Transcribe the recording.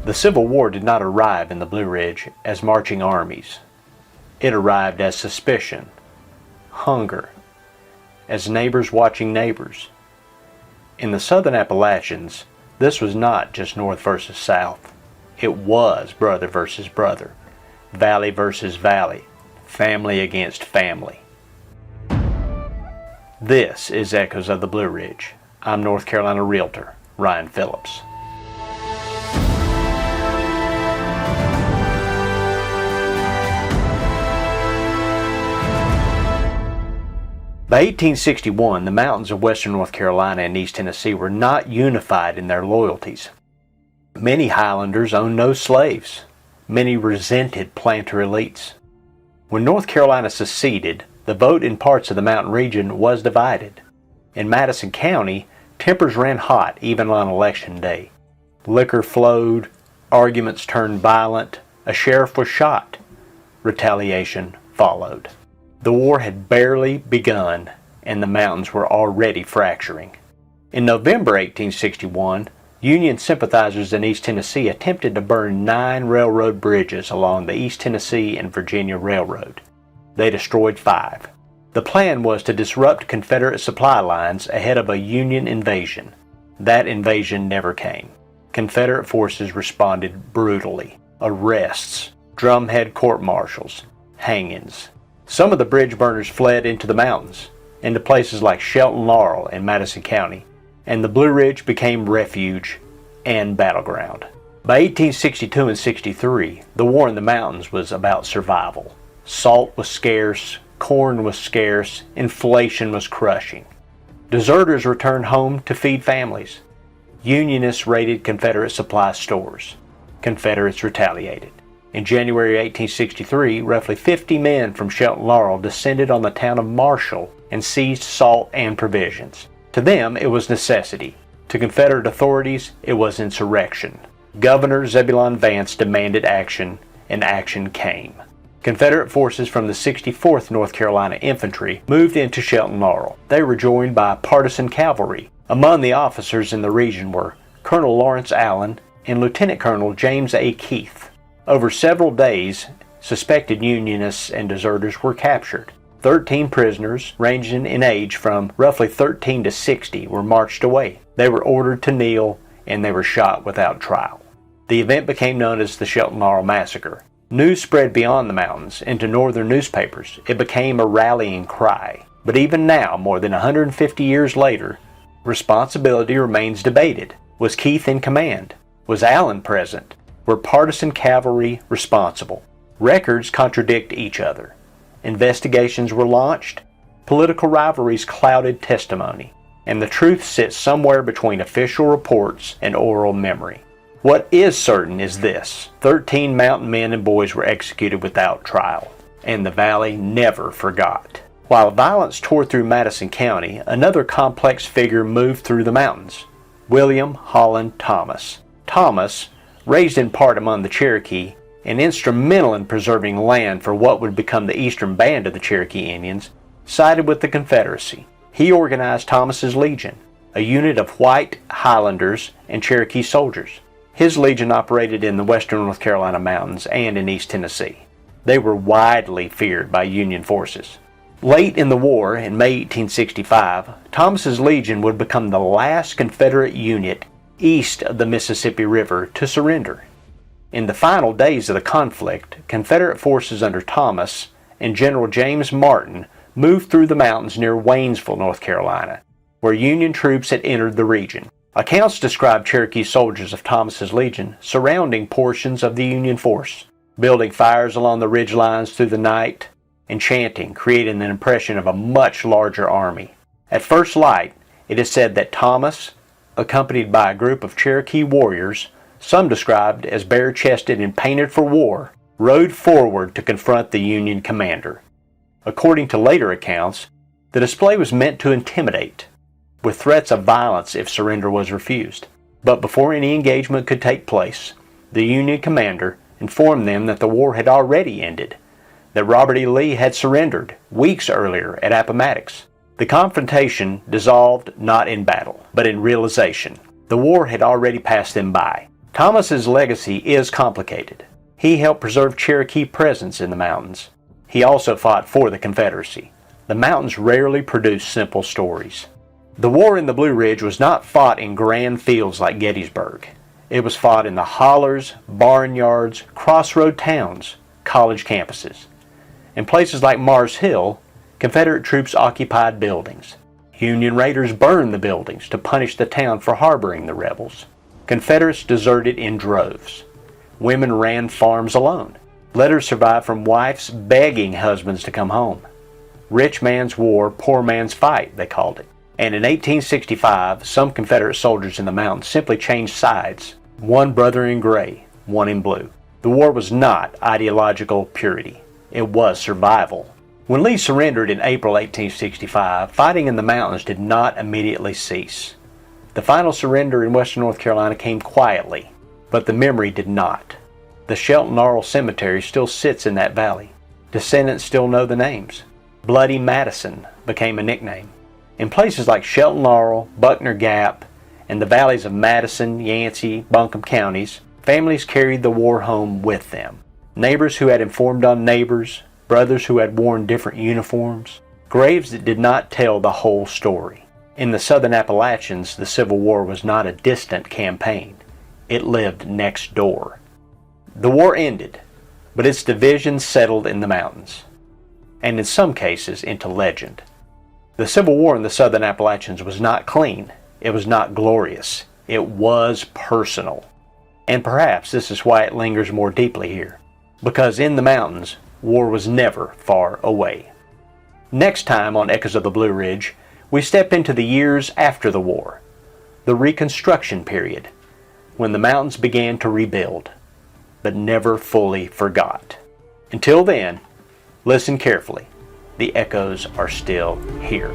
The Civil War did not arrive in the Blue Ridge as marching armies. It arrived as suspicion, hunger, as neighbors watching neighbors. In the Southern Appalachians, this was not just North versus South. It was brother versus brother, valley versus valley, family against family. This is Echoes of the Blue Ridge. I'm North Carolina Realtor, Ryan Phillips. By 1861, the mountains of western North Carolina and East Tennessee were not unified in their loyalties. Many Highlanders owned no slaves. Many resented planter elites. When North Carolina seceded, the vote in parts of the mountain region was divided. In Madison County, tempers ran hot even on election day. Liquor flowed, arguments turned violent, a sheriff was shot. Retaliation followed. The war had barely begun, and the mountains were already fracturing. In November 1861, Union sympathizers in East Tennessee attempted to burn 9 railroad bridges along the East Tennessee and Virginia Railroad. They destroyed 5. The plan was to disrupt Confederate supply lines ahead of a Union invasion. That invasion never came. Confederate forces responded brutally. Arrests, drumhead court-martials, hangings. Some of the bridge burners fled into the mountains, into places like Shelton Laurel in Madison County, and the Blue Ridge became refuge and battleground. By 1862 and 63, the war in the mountains was about survival. Salt was scarce, corn was scarce, inflation was crushing. Deserters returned home to feed families. Unionists raided Confederate supply stores. Confederates retaliated. In January 1863, roughly 50 men from Shelton Laurel descended on the town of Marshall and seized salt and provisions. To them, it was necessity. To Confederate authorities, it was insurrection. Governor Zebulon Vance demanded action, and action came. Confederate forces from the 64th North Carolina Infantry moved into Shelton Laurel. They were joined by partisan cavalry. Among the officers in the region were Colonel Lawrence Allen and Lieutenant Colonel James A. Keith. Over several days, suspected Unionists and deserters were captured. 13 prisoners, ranging in age from roughly 13 to 60, were marched away. They were ordered to kneel, and they were shot without trial. The event became known as the Shelton Laurel Massacre. News spread beyond the mountains into northern newspapers. It became a rallying cry. But even now, more than 150 years later, responsibility remains debated. Was Keith in command? Was Allen present? Were partisan cavalry responsible? Records contradict each other. Investigations were launched. Political rivalries clouded testimony. And the truth sits somewhere between official reports and oral memory. What is certain is this: 13 mountain men and boys were executed without trial, and the valley never forgot. While violence tore through Madison County, another complex figure moved through the mountains: William Holland Thomas. Thomas, raised in part among the Cherokee and instrumental in preserving land for what would become the eastern band of the Cherokee Indians, sided with the Confederacy. He organized Thomas's Legion, a unit of white Highlanders and Cherokee soldiers. His legion operated in the western North Carolina mountains and in East Tennessee. They were widely feared by Union forces. Late in the war, in May 1865, Thomas's Legion would become the last Confederate unit east of the Mississippi River to surrender. In the final days of the conflict, Confederate forces under Thomas and General James Martin moved through the mountains near Waynesville, North Carolina, where Union troops had entered the region. Accounts describe Cherokee soldiers of Thomas's Legion surrounding portions of the Union force, building fires along the ridge lines through the night, and chanting, creating an impression of a much larger army. At first light, it is said that Thomas, accompanied by a group of Cherokee warriors, some described as bare-chested and painted for war, rode forward to confront the Union commander. According to later accounts, the display was meant to intimidate, with threats of violence if surrender was refused. But before any engagement could take place, the Union commander informed them that the war had already ended, that Robert E. Lee had surrendered weeks earlier at Appomattox. The confrontation dissolved not in battle, but in realization. The war had already passed them by. Thomas's legacy is complicated. He helped preserve Cherokee presence in the mountains. He also fought for the Confederacy. The mountains rarely produce simple stories. The war in the Blue Ridge was not fought in grand fields like Gettysburg. It was fought in the hollers, barnyards, crossroad towns, college campuses. In places like Mars Hill, Confederate troops occupied buildings. Union raiders burned the buildings to punish the town for harboring the rebels. Confederates deserted in droves. Women ran farms alone. Letters survived from wives begging husbands to come home. Rich man's war, poor man's fight, they called it. And in 1865, some Confederate soldiers in the mountains simply changed sides, one brother in gray, one in blue. The war was not ideological purity. It was survival. When Lee surrendered in April 1865, fighting in the mountains did not immediately cease. The final surrender in western North Carolina came quietly, but the memory did not. The Shelton Laurel Cemetery still sits in that valley. Descendants still know the names. Bloody Madison became a nickname. In places like Shelton Laurel, Buckner Gap, and the valleys of Madison, Yancey, Buncombe counties, families carried the war home with them. Neighbors who had informed on neighbors, brothers who had worn different uniforms, graves that did not tell the whole story. In the Southern Appalachians, the Civil War was not a distant campaign. It lived next door. The war ended, but its divisions settled in the mountains, and in some cases into legend. The Civil War in the Southern Appalachians was not clean. It was not glorious. It was personal. And perhaps this is why it lingers more deeply here. Because in the mountains, war was never far away. Next time on Echoes of the Blue Ridge, we step into the years after the war, the Reconstruction period, when the mountains began to rebuild, but never fully forgot. Until then, listen carefully. The echoes are still here.